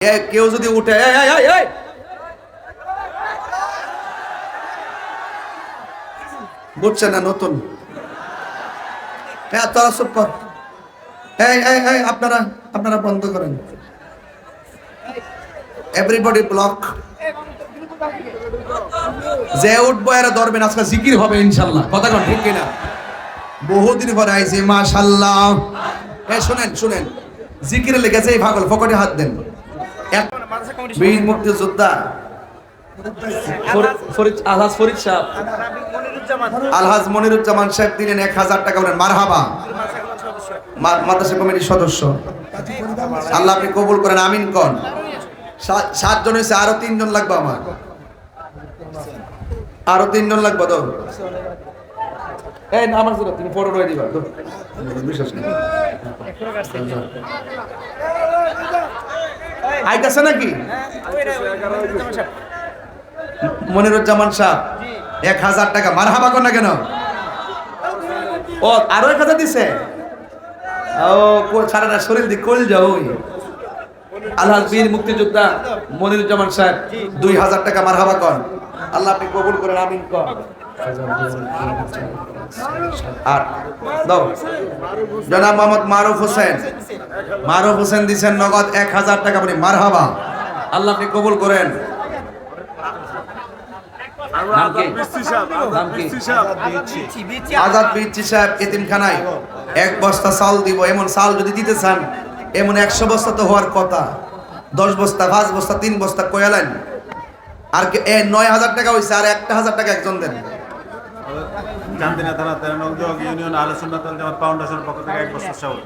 কেউ যদি উঠে বুঝছে না নতুন, হ্যাঁ তোরা চুপ কর, আপনারা আপনারা বন্ধ করেন, এভরিবডি ব্লক। যে উঠবো এরা ধরবেন, আজকে জিকির হবে ইনশাল্লাহ, কথা কন ঠিক কিনা? বহুদিন পরে আইছি মাশাআল্লাহ। শুনেন শুনেন, জিকিরে লেগেছে এই পাগল, পকেটে হাত দেন। বীর মুক্তিযোদ্ধা আলহাজ ফরিদ সাহেব, আলহাজ মনিরুজ্জামান সাহেব দিলেন 1000 টাকা, বলেন মারহাবা। মাদ্রাসা কমিটির সদস্য, আল্লাহ আপনি কবুল করেন, আমিন কন। 7 জন হয়েছে, আরো 3 জন লাগবে আমার, আরো 3 জন লাগবে। তো আমার তুমি ফটো রয়ে দিবা, বিশ্বাস নেই আইতাছে নাকি? মনিরুজ্জামান সাহেব 1000 টাকা, মারহাবা কর না কেন? ও আরো 1000 দিছে, ও সারাটা শরীর দিয়ে কল যাও। আলহাজ বীর মুক্তিযোদ্ধা মনিরুজ্জামান সাহেব 2000 টাকা, মারহাবা কর। আল্লাহ আপনি কবুল করেন, আমিন কর। আর দাও জনাব মোহাম্মদ মারুফ হোসেন, মারুফ হোসেন দিছেন নগদ 1000 টাকা, বলি মারহাবা। আল্লাহ আপনি কবুল করেন। আজাদ বিচ্ছি সাহেব এতিমখানায় 1 বস্তা চাল দিব, এমন চাল যদি দিতে চান, এমন 100 বস্তা তো হওয়ার কথা, 10 বস্তা 5 বস্তা 3 বস্তা কয়ালেন। আর 9000 টাকা হয়েছে, আর 1000 টাকা একজন দেন। চান্দিনা থানা ইউনিয়ন আহলে সুন্নাত ওয়াল জামাত ফাউন্ডেশনের পক্ষ থেকে 1 বস্তা চাউল।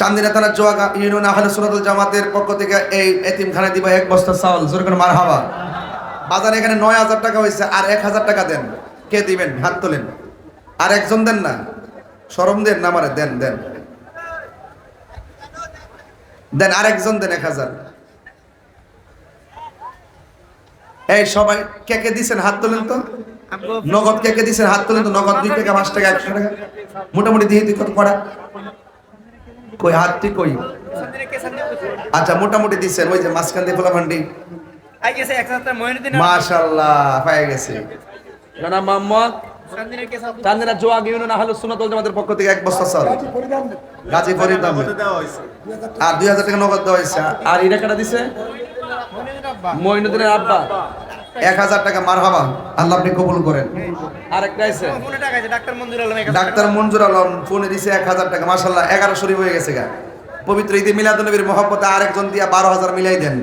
চান্দিনা থানা জোয়াগা ইউনিয়ন আহলে সুন্নাত ওয়াল জামাতের পক্ষ থেকে এই এতিমখানায় দিব 1 বস্তা চাউল। জোরে করে মারহাবা। বাজারে এখানে 9000 টাকা হয়েছে, আর 1000 টাকা দেন। কে দিবেন? হাত তোলেন। আর একজন দেন না, শরম দেন না আমারে, দেন দেন দেন, আরেকজন দেন 1000। এই সবাই কে কে দিছেন হাত তোলেন তো, নগদ কে কে দিছেন হাত তোলেন তো। নগদ 2 টাকা 5 টাকা 100 টাকা মোটামুটি দিয়ে দিই, কত পড়া কই হাতটি কই? আচ্ছা মোটামুটি দিছেন, ওই যে মাঝখান দিয়ে খোলা ভান্ডি মাশাআল্লাহ পায়ে গেছে। জনাব মোহাম্মদ চান্দিনা জোয়াগ ইউনিয়ন আহলে সুন্নাত ওয়াল জামাতের পক্ষ থেকে 1 বস্তা চাল, গাজী ফরিদ দাম, আর 2000 টাকা নগদ দেওয়া হয়েছে। আর এই টাকাটা দিছে মঈনুদ্দিনের আব্বা, 1000 টাকা, মারহাবা। আল্লাহ আপনি কবুল করেন। আরেকটা আছে ডাক্তার মঞ্জুর আলম, ফোনে দিছে 1000 টাকা, মাশাআল্লাহ 11 শরীফ হয়ে গেছে গা। পবিত্র ঈদে মিলাদুন নবীর মহব্বতে আরেকজন দিয়া 12000 মিলাই দেন।